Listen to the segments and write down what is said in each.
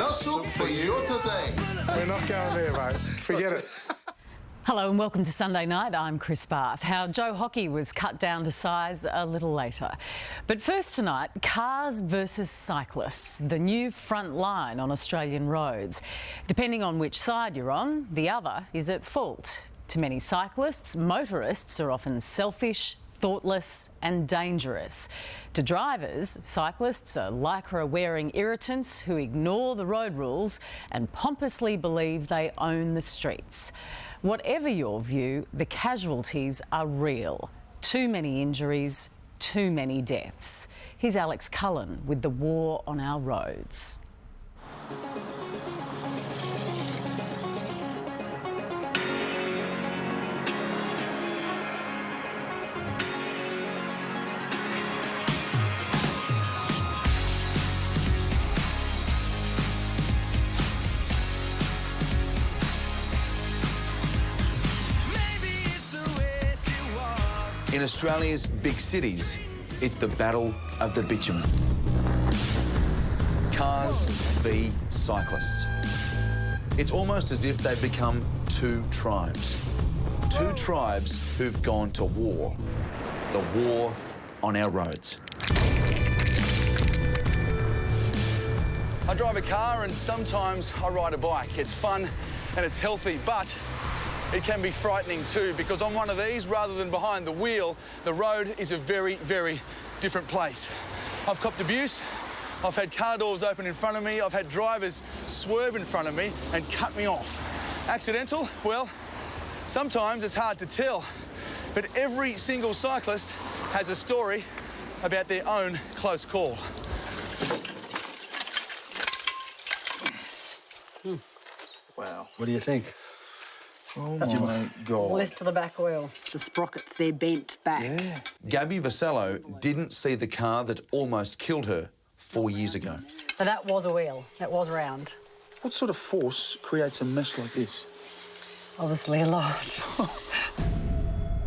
No soup for you today. We're not going there, mate. Forget it. Hello and welcome to Sunday Night. I'm Chris Barth. How Joe Hockey was cut down to size a little later. But first tonight, cars versus cyclists, the new front line on Australian roads. Depending on which side you're on, the other is at fault. To many cyclists, motorists are often selfish, thoughtless and dangerous. To drivers, cyclists are lycra-wearing irritants who ignore the road rules and pompously believe they own the streets. Whatever your view, the casualties are real. Too many injuries, too many deaths. Here's Alex Cullen with the war on our roads. In Australia's big cities, it's the battle of the bitumen. Cars v cyclists. It's almost as if they've become two tribes. Two tribes who've gone to war. The war on our roads. I drive a car and sometimes I ride a bike. It's fun and it's healthy, but it can be frightening too, because on one of these, rather than behind the wheel, the road is a very, very different place. I've copped abuse, I've had car doors open in front of me, I've had drivers swerve in front of me and cut me off. Accidental? Well, sometimes it's hard to tell, but every single cyclist has a story about their own close call. Wow. What do you think? Oh my God. Left to the back wheel. The sprockets, they're bent back. Yeah. Gabby Vassallo didn't see the car that almost killed her 4 years ago. So that was a wheel. That was round. What sort of force creates a mess like this? Obviously a lot.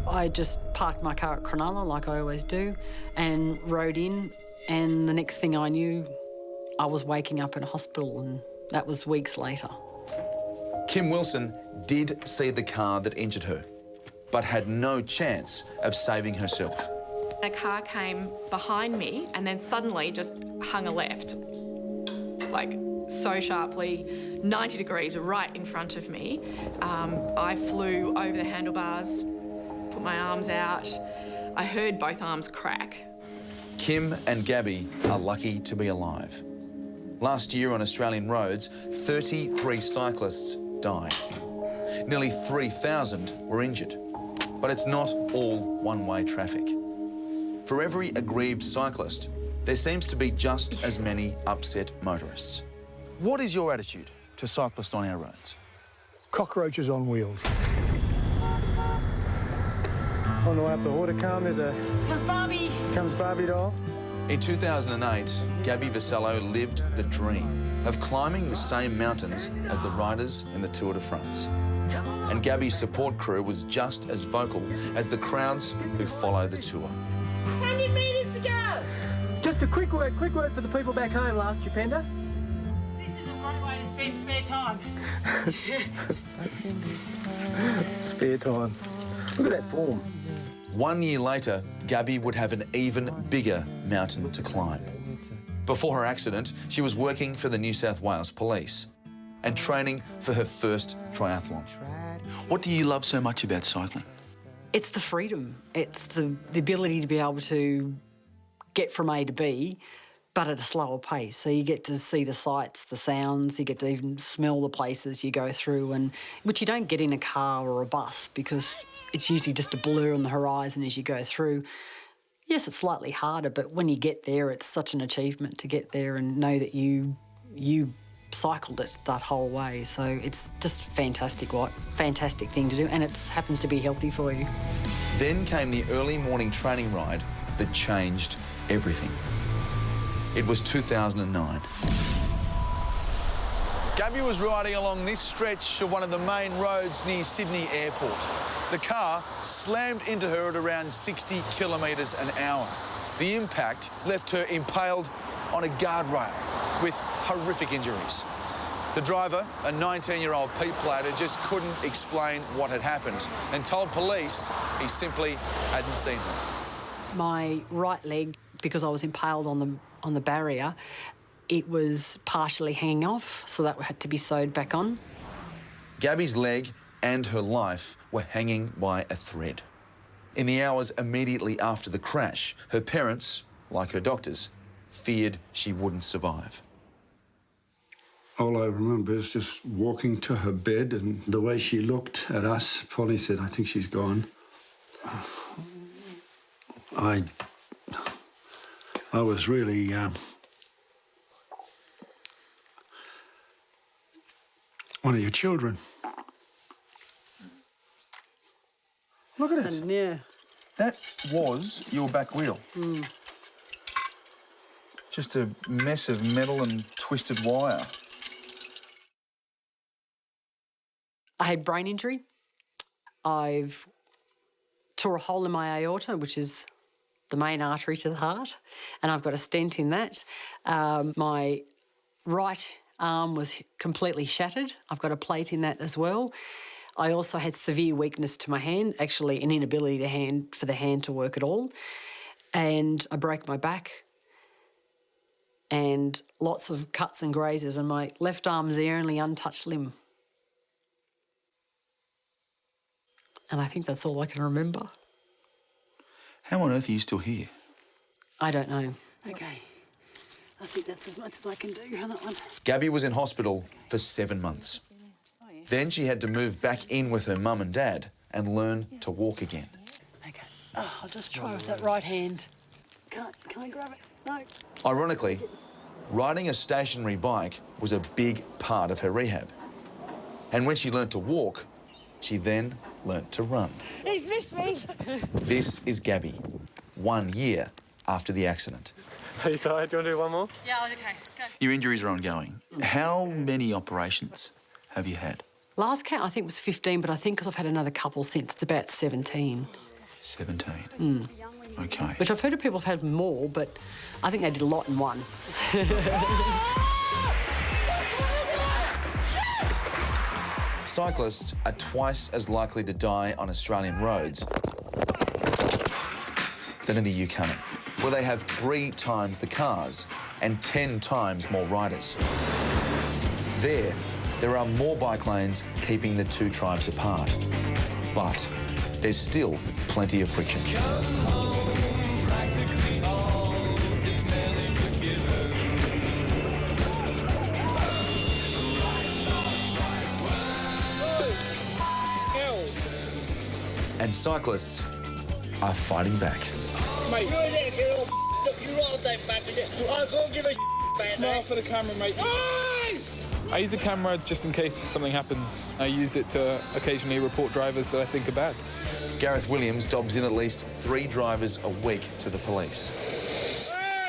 I just parked my car at Cronulla, like I always do, and rode in, and the next thing I knew, I was waking up in a hospital, and that was weeks later. Kim Wilson did see the car that injured her, but had no chance of saving herself. A car came behind me and then suddenly just hung a left, like so sharply, 90 degrees right in front of me. I flew over the handlebars, put my arms out. I heard both arms crack. Kim and Gabby are lucky to be alive. Last year on Australian roads, 33 cyclists died. Nearly 3,000 were injured. But it's not all one-way traffic. For every aggrieved cyclist, there seems to be just as many upset motorists. What is your attitude to cyclists on our roads? Cockroaches on wheels. On the way up the Horticam, there's a... Comes Barbie doll. In 2008, Gabby Vassallo lived the dream of climbing the same mountains as the riders in the Tour de France. And Gabby's support crew was just as vocal as the crowds who follow the tour. 100 metres to go. Just a quick word for the people back home, last Jupenda. This is a great way to spend spare time. Spare time. Look at that form. 1 year later, Gabby would have an even bigger mountain to climb. Before her accident, she was working for the New South Wales Police and training for her first triathlon. What do you love so much about cycling? It's the freedom. It's the ability to be able to get from A to B, but at a slower pace. So you get to see the sights, the sounds, you get to even smell the places you go through, and which you don't get in a car or a bus because it's usually just a blur on the horizon as you go through. Yes, it's slightly harder, but when you get there, it's such an achievement to get there and know that you cycled it that whole way. So it's just fantastic thing to do, and it happens to be healthy for you. Then came the early morning training ride that changed everything. It was 2009. Gabby was riding along this stretch of one of the main roads near Sydney Airport. The car slammed into her at around 60 kilometres an hour. The impact left her impaled on a guardrail with horrific injuries. The driver, a 19-year-old Pete Platter, just couldn't explain what had happened and told police he simply hadn't seen them. My right leg, because I was impaled on the barrier, it was partially hanging off, so that had to be sewed back on. Gabby's leg and her life were hanging by a thread. In the hours immediately after the crash, her parents, like her doctors, feared she wouldn't survive. All I remember is just walking to her bed, and the way she looked at us, Polly said, "I think she's gone." I was really one of your children. Look at it. Yeah. That was your back wheel. Just a mess of metal and twisted wire. I had brain injury. I've tore a hole in my aorta, which is the main artery to the heart, and I've got a stent in that. My right arm was completely shattered. I've got a plate in that as well. I also had severe weakness to my hand, actually an inability for the hand to work at all. And I broke my back and lots of cuts and grazes, and my left arm's the only untouched limb. And I think that's all I can remember. How on earth are you still here? I don't know. Okay. I think that's as much as I can do on that one. Gabby was in hospital for 7 months. Then she had to move back in with her mum and dad and learn to walk again. Okay. Oh, I'll just try with that right hand. Can I grab it? No. Ironically, riding a stationary bike was a big part of her rehab. And when she learnt to walk, she then learnt to run. He's missed me. This is Gabby, 1 year after the accident. Are you tired? Do you want to do one more? Yeah, okay, go. Your injuries are ongoing. How many operations have you had? Last count, I think, was 15, but I think because I've had another couple since, it's about 17. 17? OK. Which I've heard of people have had more, but I think they did a lot in one. Cyclists are twice as likely to die on Australian roads than in the UK, where they have 3 times the cars and 10 times more riders. There are more bike lanes keeping the two tribes apart. But there's still plenty of friction. And cyclists are fighting back. Mate. Look, you rolled that back. I can't give a about Smile for the camera, mate. I use a camera just in case something happens. I use it to occasionally report drivers that I think are bad. Gareth Williams dobs in at least 3 drivers a week to the police.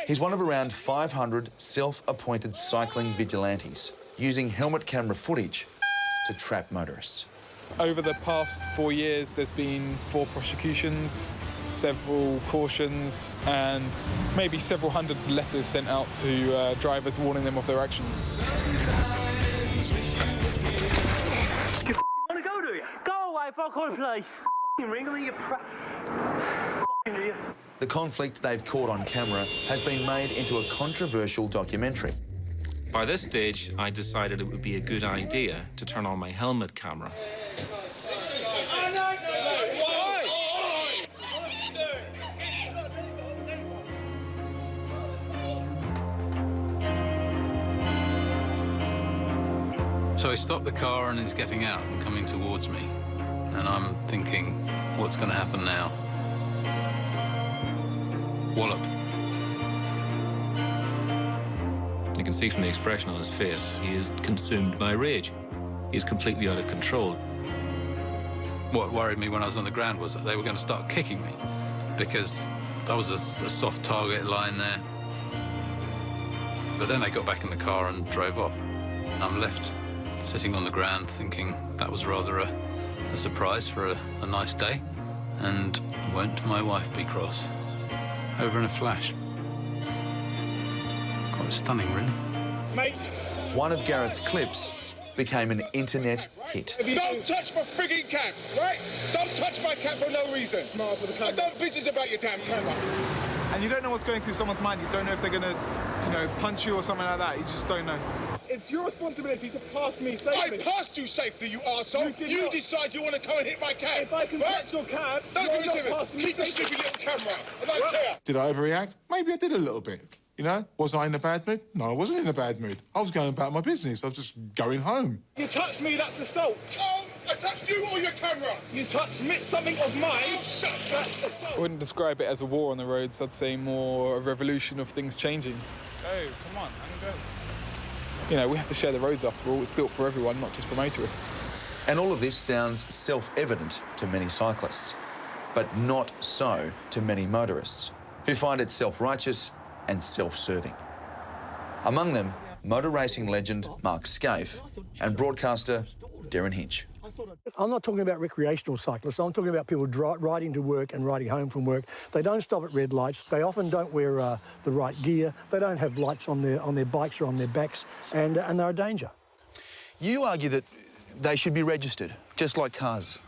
He's one of around 500 self-appointed cycling vigilantes using helmet camera footage to trap motorists. Over the past 4 years, there's been 4 prosecutions, several cautions, and maybe several hundred letters sent out to drivers warning them of their actions. You want to go, do you? Go away, fuck on, please. Ring me, you prat. Idiot. The conflict they've caught on camera has been made into a controversial documentary. By this stage, I decided it would be a good idea to turn on my helmet camera. So he stopped the car and is getting out and coming towards me. And I'm thinking, what's going to happen now? Wallop. You can see from the expression on his face, he is consumed by rage. He is completely out of control. What worried me when I was on the ground was that they were going to start kicking me, because that was a soft target lying there. But then they got back in the car and drove off. And I'm left sitting on the ground thinking that was rather a surprise for a nice day. And won't my wife be cross? Over in a flash. Quite stunning, really. Mate. One of Garrett's clips became an internet hit. Don't touch my frigging cam, right? Don't touch my cam for no reason. Smile for the camera. I don't business about your damn camera. And you don't know what's going through someone's mind. You don't know if they're going to, punch you or something like that. You just don't know. It's your responsibility to pass me safely. I passed you safely, you arsehole. You decide you want to come and hit my cab. If I can touch your cab, don't give it to me. me. Keep your stupid little camera. I don't care. Did I overreact? Maybe I did a little bit. You know, was I in a bad mood? No, I wasn't in a bad mood. I was going about my business. I was just going home. You touched me, that's assault. Oh, I touched you or your camera. You touched something of mine. Oh, shut up. That's assault. I wouldn't describe it as a war on the roads. I'd say more a revolution of things changing. Go, come on, go. We have to share the roads after all. It's built for everyone, not just for motorists. And all of this sounds self-evident to many cyclists, but not so to many motorists, who find it self-righteous and self-serving. Among them, motor racing legend Mark Skaife and broadcaster Derryn Hinch. I'm not talking about recreational cyclists. I'm talking about people riding to work and riding home from work. They don't stop at red lights. They often don't wear the right gear. They don't have lights on their bikes or on their backs, and they're a danger. You argue that they should be registered, just like cars.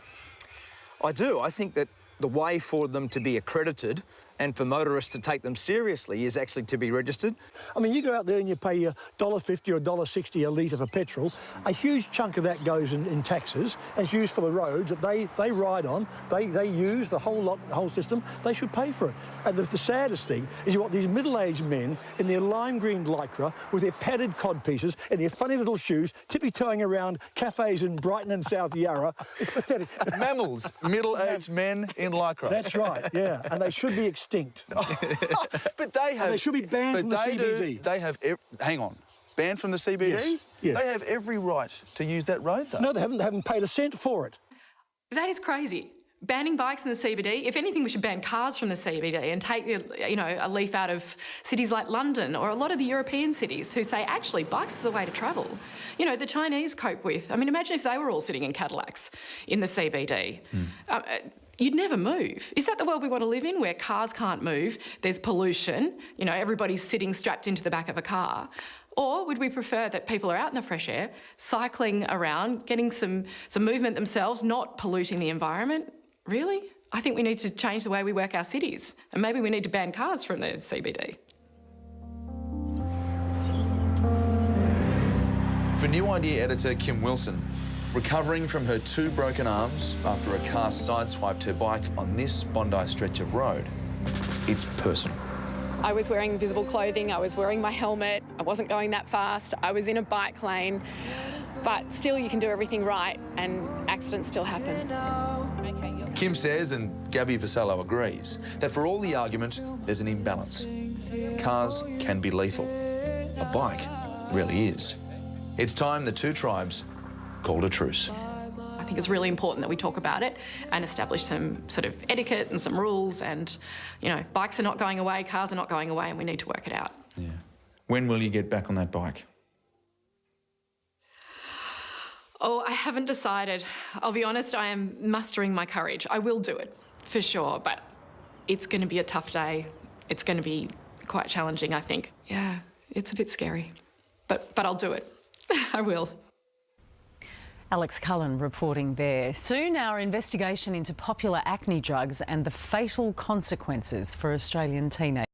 I do. I think that the way for them to be accredited and for motorists to take them seriously is actually to be registered. I mean, you go out there and you pay $1.50 or $1.60 a litre for petrol. A huge chunk of that goes in taxes and it's used for the roads that they ride on. They use the whole system. They should pay for it. And the saddest thing is you've got these middle-aged men in their lime green lycra with their padded cod pieces and their funny little shoes tippy-toeing around cafes in Brighton and South Yarra. It's pathetic. Mammals, middle-aged men in lycra. That's right, yeah. And they should be extinct. But they have... And they should be banned from the CBD. They have... Hang on. Banned from the CBD? Yes, yes. They have every right to use that road, though. No, they haven't paid a cent for it. That is crazy. Banning bikes in the CBD, if anything, we should ban cars from the CBD and take, a leaf out of cities like London or a lot of the European cities who say, actually, bikes is the way to travel. The Chinese cope with. I mean, imagine if they were all sitting in Cadillacs in the CBD. You'd never move. Is that the world we want to live in, where cars can't move, there's pollution, everybody's sitting strapped into the back of a car? Or would we prefer that people are out in the fresh air, cycling around, getting some movement themselves, not polluting the environment? Really? I think we need to change the way we work our cities, and maybe we need to ban cars from the CBD. For New Idea editor Kim Wilson, recovering from her 2 broken arms after a car sideswiped her bike on this Bondi stretch of road, it's personal. I was wearing visible clothing, I was wearing my helmet, I wasn't going that fast, I was in a bike lane, but still you can do everything right and accidents still happen. Kim says, and Gabby Vassallo agrees, that for all the argument, there's an imbalance. Cars can be lethal. A bike really is. It's time the 2 tribes called a truce. I think it's really important that we talk about it and establish some sort of etiquette and some rules, and, bikes are not going away, cars are not going away, and we need to work it out. Yeah. When will you get back on that bike? Oh, I haven't decided. I'll be honest, I am mustering my courage. I will do it, for sure, but it's going to be a tough day. It's going to be quite challenging, I think. Yeah, it's a bit scary, but I'll do it. I will. Alex Cullen reporting there. Soon, our investigation into popular acne drugs and the fatal consequences for Australian teenagers.